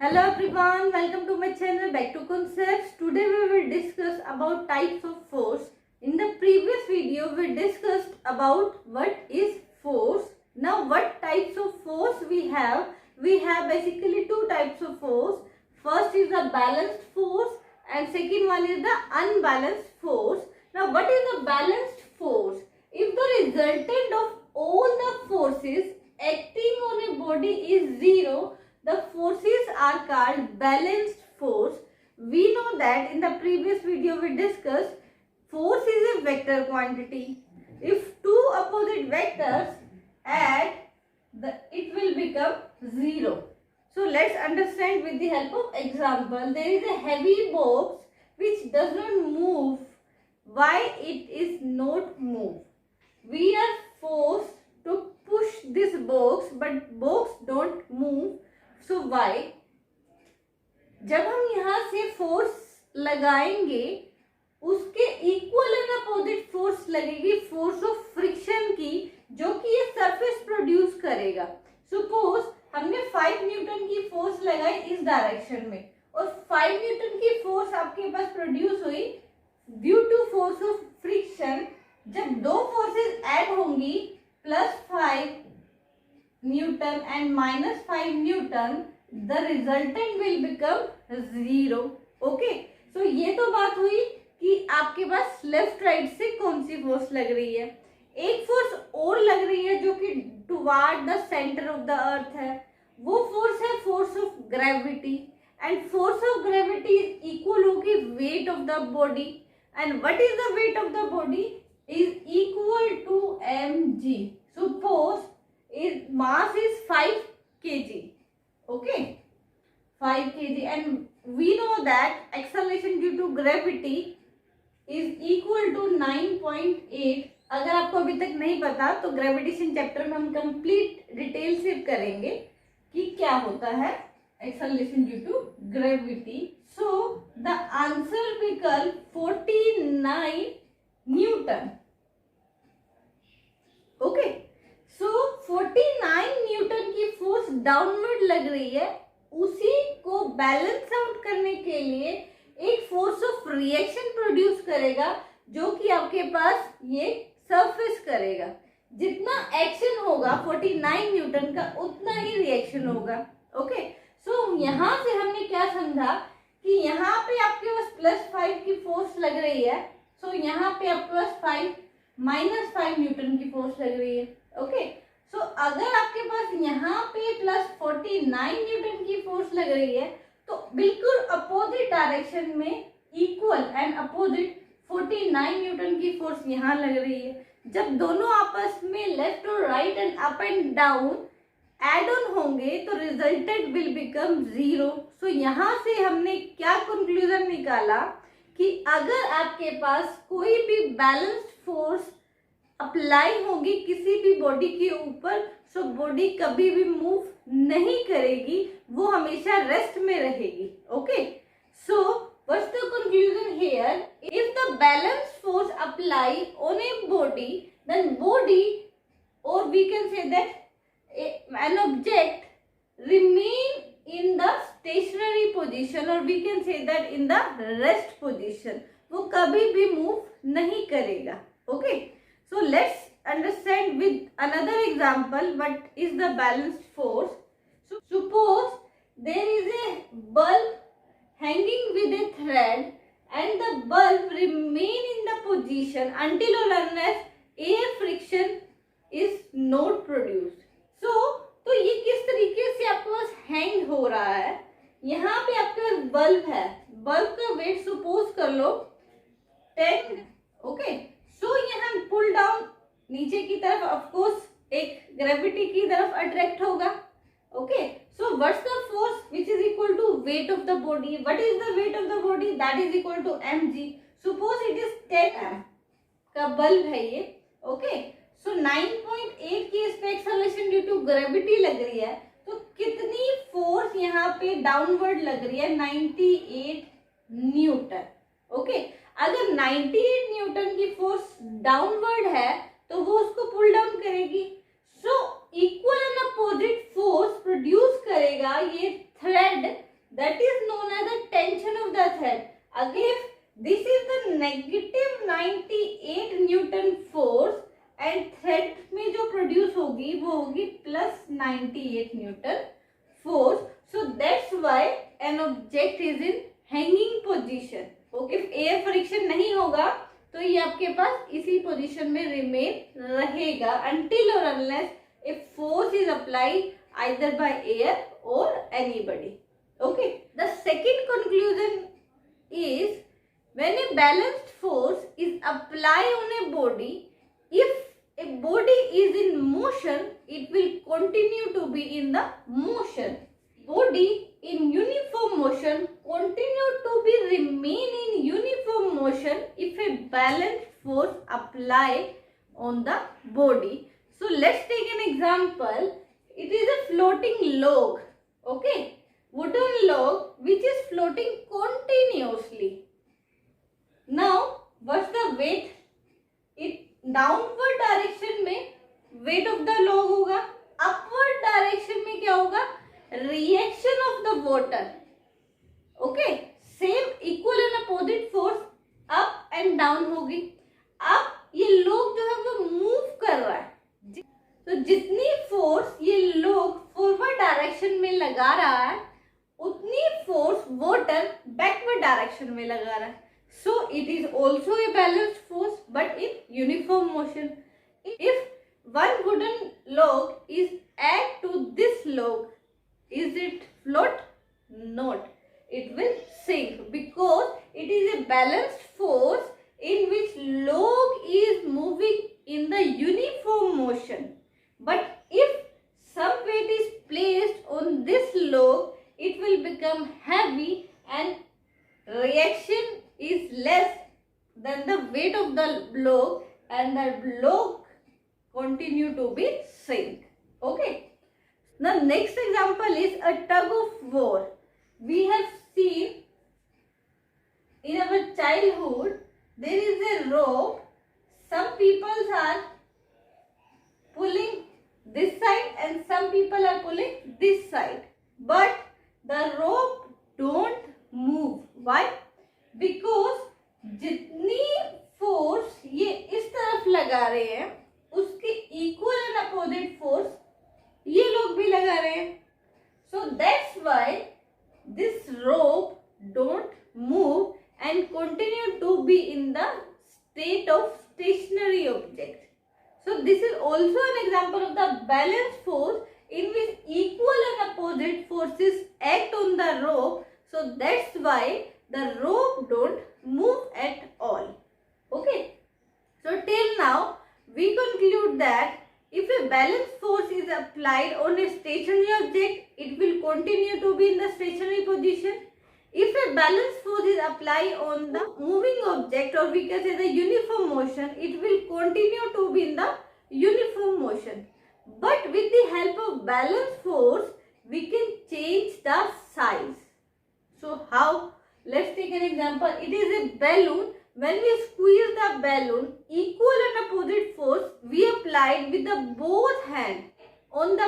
Hello everyone, welcome to my channel Back to Concepts. Today we will discuss about types of force. In the previous video we discussed about what is force. Now what types of force we have? We have basically two types of force. First is the balanced force and second one is the unbalanced force. Now what is the balanced force? If the resultant of all the forces acting on a body is zero, the forces are called balanced force. We know that in the previous video we discussed force is a vector quantity. If two opposite vectors add, it will become zero. So let's understand with the help of example. There is a heavy box which does not move. Why it is not move? We are forced to push this box, but box don't move. So why? जब हम यहाँ से force लगाएंगे उसके equal and opposite force लगेगी force of friction की, जो कि ये सरफेस प्रोड्यूस करेगा. सपोज हमने 5 न्यूटन की फोर्स लगाई इस डायरेक्शन में और 5 न्यूटन की फोर्स आपके पास प्रोड्यूस हुई due to force of friction. जब दो फोर्सेस ऐड होंगी +5 Newton and -5 Newton, the resultant will become 0. Okay, सो ये तो बात हुई कि आपके पास लेफ्ट राइट से कौन सी फोर्स लग रही है. एक फोर्स और लग रही है जो कि toward the centre of the earth है. वो फोर्स है force of gravity and force of gravity equal होगी weight of the body. And what is the weight of the body is equal to mg. Suppose mass is 5 kg. Okay, 5 kg, and we know that acceleration due to gravity is equal to 9.8. अगर आपको अभी तक नहीं पता तो gravitation chapter में हम complete detail से करेंगे कि क्या होता है acceleration due to gravity. So the answer becomes 49 Newton. Okay, so 49 Newton की फोर्स डाउनवर्ड लग रही है. उसी को बैलेंस आउट करने के लिए एक फोर्स ऑफ रिएक्शन प्रोड्यूस करेगा जो कि आपके पास ये सरफेस करेगा. जितना एक्शन होगा 49 न्यूटन का उतना ही रिएक्शन होगा. ओके, सो यहाँ से हमने क्या समझा कि यहाँ पे आपके पास +5 की फोर्स लग रही है. सो यहाँ पे आपके पास 5 न्यूटन की फोर्स लग रही है. ओके, सो अगर आपके पास यहाँ पे +49 न्यूटन की फोर्स लग रही है तो बिल्कुल अपोजिट डायरेक्शन में इक्वल एंड अपोजिट 49 न्यूटन की फोर्स यहाँ लग रही है. जब दोनों आपस में लेफ्ट और right and up and down add on होंगे तो रिजल्टेंट विल बिकम 0. सो यहाँ से हमने क्या कंक्लूजन निकाला कि अगर आपके पास कोई भी बैलेंस्ड फोर्स अप्लाई होगी किसी भी बॉडी के ऊपर, सो बॉडी कभी भी मूव नहीं करेगी, वो हमेशा रेस्ट में रहेगी. Okay, so what's the conclusion here? If the balance force apply on a body, then body और we can say that an object remain in the stationary position और we can say that in the rest position. वो कभी भी move नहीं करेगा. Okay, so let's understand with another example what is the balanced force. So suppose there is a bulb hanging with a thread and the bulb remain in the position until or unless air friction is not produced. So तो ये किस तरीके से आपके पास hang हो रहा है. यहाँ पे आपके पास बल्ब है, बल्ब का वेट सपोज कर लो 10. ओके, सो यहाँ पुल डाउन नीचे की तरफ ऑफ कोर्स एक ग्रेविटी की तरफ अट्रैक्ट होगा. Okay, so what's the force which is equal to weight of the body. What is the weight of the body? That is equal to mg. Suppose it is 10 m का bulb है ये. Okay, सो 9.8 की इस पे acceleration due to gravity लग रही है, तो कितनी फोर्स यहाँ पे डाउनवर्ड लग रही है? 98 न्यूटन. ओके, अगर 98 न्यूटन की फोर्स डाउनवर्ड है तो वो उसको पुल डाउन करेगी. So equal and opposite force produce करेगा ये thread that is known as the tension of the thread. Again, this is the negative 98 Newton force and thread में जो प्रोड्यूस होगी वो होगी plus 98 Newton force. So that's why an object is in hanging position. Okay, air friction नहीं होगा तो ये आपके पास इसी पोजीशन में रिमेन रहेगा until or unless a force is applied either by air or anybody. Okay, the second conclusion is when a balanced force is applied on a body, if a body is in motion, it will continue to be in the motion. Body in uniform motion continue to be remain in uniform motion if a balanced force applied on the body. So let's take an example. It is a floating log. Okay, wooden log which is floating continuously. Now what's the weight? It downward direction में wait of the log होगा, upward direction में क्या होगा? Reaction of the water. Okay, same equal and opposite force up and down होगी. अब ये log जो है वो मूव कर रहा है, तो जितनी फोर्स ये लॉग फॉरवर्ड डायरेक्शन में लगा रहा है उतनी फोर्स वाटर बैकवर्ड डायरेक्शन में लगा रहा है. So it is also a balanced force but in uniform motion. If one wooden log is added to this log, is it float? Not. It will sink because it is a balanced force in which log is moving in the uniform motion. But if some weight is placed on this log, it will become heavy and reaction is less than the weight of the log and the log continue to be sink. Okay. The next example is a tug of war. We have seen in our childhood there is a rope. Some people are pulling this side and some people are pulling this side. But the rope don't move. Why? Because जितनी force ये इस तरफ लगा रहे हैं उसके equal and opposite force ये लोग भी लगा रहे हैं. So that's why this rope don't move and continue to be in the state of stationary object. So this is also an example of the balance force in which equal and opposite forces act on the rope. So that's why the rope don't move at all. Okay, so till now we conclude that if a balanced force is applied on a stationary object, it will continue to be in the stationary position. If a balanced force is applied on the moving object, or we can say the uniform motion, it will continue to be in the uniform motion. But with the help of balanced force we can change the size. So how? Let's take an example. It is a balloon. When we squeeze the balloon, equal and opposite force we applied with the both hands on the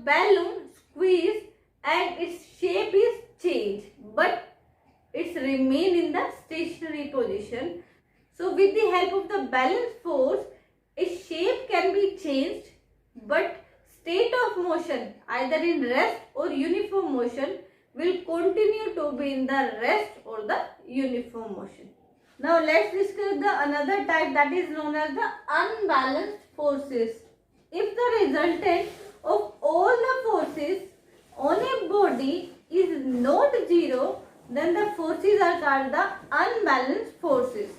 balloon squeeze and its shape is changed, but it's remain in the stationary position. So with the help of the balance force, its shape can be changed, but state of motion either in rest or uniform motion will continue to be in the rest or the uniform motion. Now let's discuss the another type that is known as the unbalanced forces. If the resultant of all the forces on a body is not zero, then the forces are called the unbalanced forces.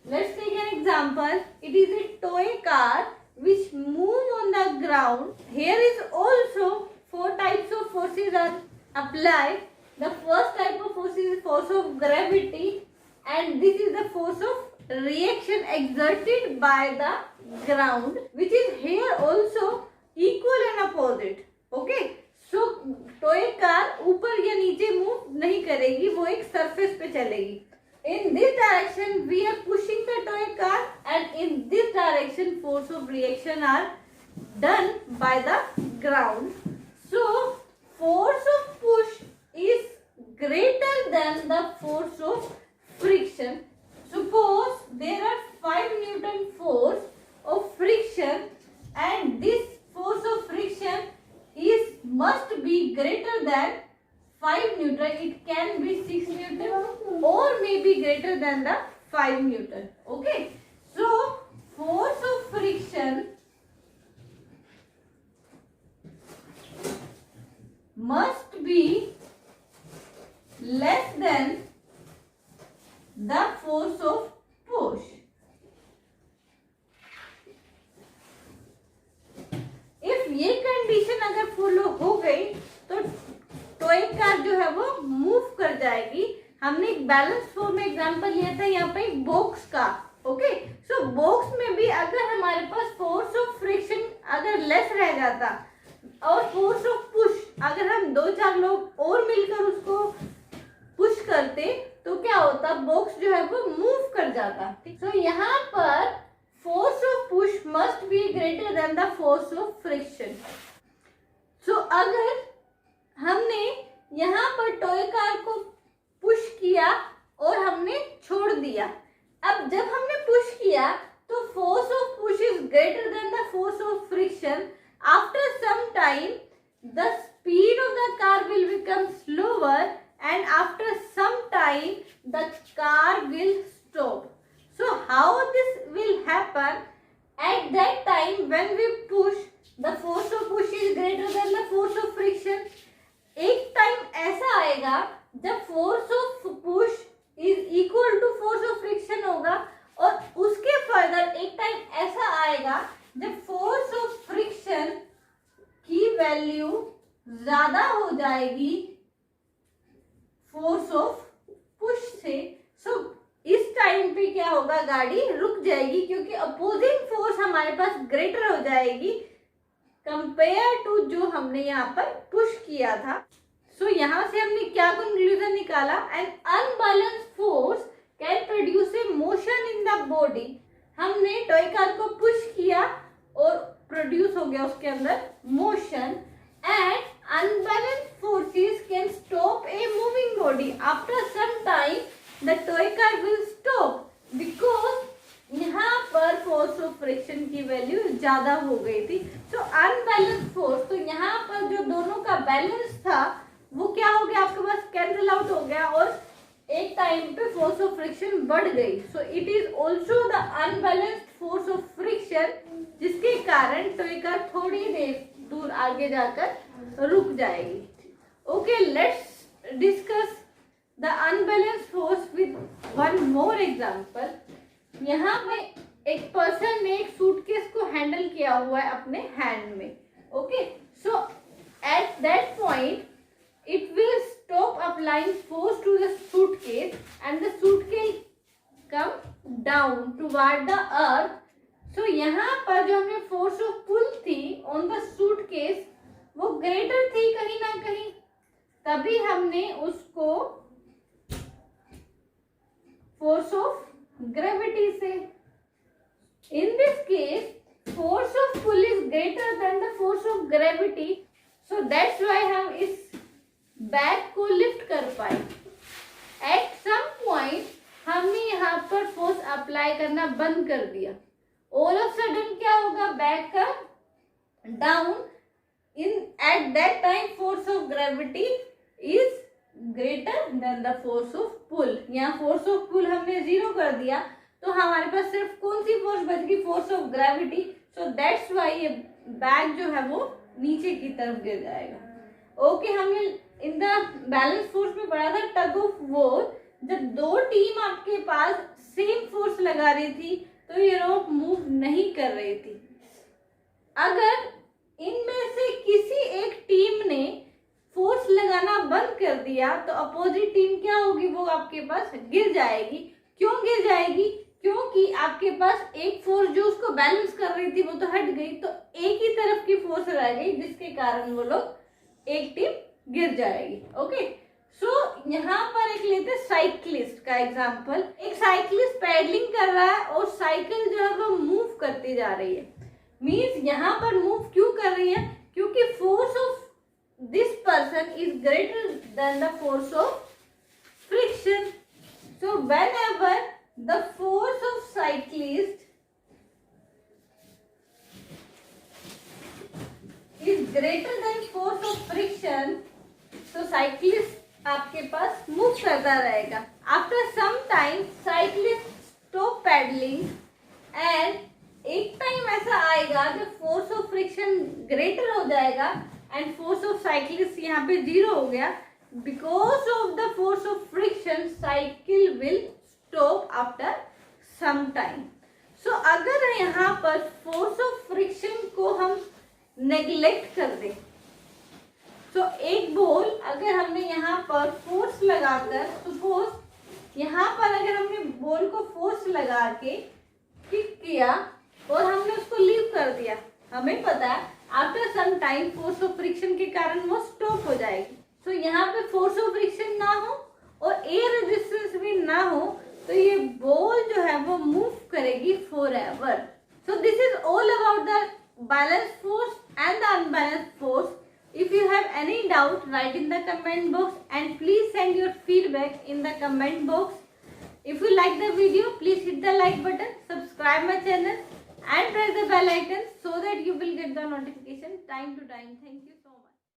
Let's take an example. It is a toy car which move on the ground. Here is also four types of forces are applied. The first type of force is force of gravity, and this is the force of reaction exerted by the ground, which is here also equal and opposite. Okay, so toy car ऊपर या नीचे move नहीं करेगी, वो एक surface पे चलेगी. In this direction we are pushing the toy car, and in this direction force of reaction are done by the ground. So force of push is greater than the force of friction. Suppose there are 5 Newton force of friction and this force of friction must be greater than 5 Newton. It can be 6 Newton or maybe greater than the 5 Newton. Okay. So force of friction must be less than the force of push. If ये condition अगर follow हो गई तो toy car जो है वो move कर जाएगी. हमने एक बैलेंस फॉर्म में एग्जांपल लिया था यहाँ पे एक बॉक्स का. ओके. सो बॉक्स में भी अगर हमारे पास फोर्स ऑफ फ्रिक्शन अगर लेस रह जाता और फोर्स ऑफ पुश अगर हम 2-4 लोग और मिलकर उसको पुश करते तो क्या होता, बॉक्स जो है वो मूव कर जाता. तो यहाँ पर force of push must be greater than the force of friction. So अगर हमने यहाँ पर टॉय कार को पुश किया और हमने छोड़ दिया, अब जब हमने पुश किया तो force of push is greater than the force of friction. After some time the speed of the car will become slower and after some time the car will stop. So how this will happen? At that time when we push, the force of push is greater than the force of friction. एक time ऐसा आएगा जब force of push is equal to force of friction होगा और उसके further एक time ऐसा आएगा जब force of friction की वैल्यू ज्यादा हो जाएगी फोर्स ऑफ पुश से. सो इस टाइम पे क्या होगा, गाड़ी रुक जाएगी क्योंकि अपोजिंग फोर्स हमारे पास ग्रेटर हो जाएगी कंपेयर टू जो हमने यहाँ पर पुश किया था. सो यहाँ से हमने क्या कंक्लूजन निकाला, N unbalanced force can produce a motion in the body. हमने टॉय कार को पुश किया और प्रोड्यूस हो गया उसके अंदर motion. And unbalanced forces can stop a moving body. After some time, the toy car will stop because यहाँ पर force of friction की वैल्यू ज्यादा हो गई थी. So unbalanced force, तो यहाँ पर जो दोनों का बैलेंस था वो क्या हो गया, आपके पास कैंसिल आउट हो गया और एक टाइम पे फोर्स ऑफ फ्रिक्शन बढ़ गई. So it is also the unbalanced force of friction जिसके कारण टॉय कार थोड़ी देर दूर आगे जाकर रुक जाएगी. Okay, let's discuss the unbalanced force with one more example. यहाँ पे एक पर्सन ने एक सूटकेस को हैंडल किया हुआ है अपने हैंड में. Okay, so at that point it will stop applying force to the suitcase and the suitcase come down toward the earth. So यहाँ पर जो हमने force of pull थी on the suitcase वो greater थी कहीं ना कहीं, तभी हमने उसको force of gravity से. In this case force of pull is greater than the force of gravity, so that's why हम इस बैग को लिफ्ट कर पाए. एट सम पॉइंट हमने यहाँ पर फोर्स अप्लाई करना बंद कर दिया. ऑल ऑफ सडन क्या होगा, बैग का down. In at that time force of gravity is greater than the force of pull. यहाँ फोर्स ऑफ पुल हमने 0 कर दिया तो हमारे पास सिर्फ कौन सी फोर्स बच गई, force of gravity. So that's why ये बैग जो है वो नीचे की तरफ गिर जाएगा. ओके, हमने इन द बैलेंस फोर्स में पढ़ा था टग ऑफ वॉर. जब दो टीम आपके पास सेम फोर्स लगा रही थी तो ये रोप मूव नहीं कर रही थी. अगर इनमें से किसी एक टीम ने फोर्स लगाना बंद कर दिया तो अपोजिट टीम क्या होगी, वो आपके पास गिर जाएगी. क्यों गिर जाएगी, क्योंकि आपके पास एक फोर्स जो उसको बैलेंस कर रही थी वो तो हट गई, तो एक ही तरफ की फोर्स रह गई जिसके कारण वो लोग एक टीम गिर जाएगी. ओके, सो यहाँ पर एक लेते साइक्लिस्ट का एग्जांपल. एक साइक्लिस्ट पैडलिंग कर रहा है और साइकिल जो है वो मूव करती जा रही है. मींस यहाँ पर मूव क्यों कर रही है, क्योंकि force of this person is greater than the force of friction. So whenever the force of cyclist is greater than force of friction, तो साइक्लिस्ट आपके पास मूव करता रहेगा. After some time cyclist stop pedalling and एक time ऐसा आएगा जब force of friction greater हो जाएगा एंड फोर्स ऑफ साइक्लिस्ट यहाँ पे 0 हो गया. Because of the force of friction cycle will stop after some time. So अगर यहाँ पर फोर्स ऑफ फ्रिक्शन को हम नेग्लेक्ट कर दें, तो एक बॉल अगर हमने यहाँ पर फोर्स लगाकर, सपोज यहाँ पर अगर हमने बॉल को फोर्स लगा के किक किया और हमने उसको लीव कर दिया, हमें पता है after some time force of friction के कारण वो स्टॉप हो जाएगी. तो यहाँ पे फोर्स ऑफ फ्रिक्शन ना हो और एयर रेजिस्टेंस भी ना हो, तो ये बॉल जो है वो मूव करेगी for ever. So this is all about the balance force and the unbalanced force. If you have any doubt, write in the comment box and please send your feedback in the comment box. If you like the video, please hit the like button, subscribe my channel and press the bell icon so that you will get the notification time to time. Thank you.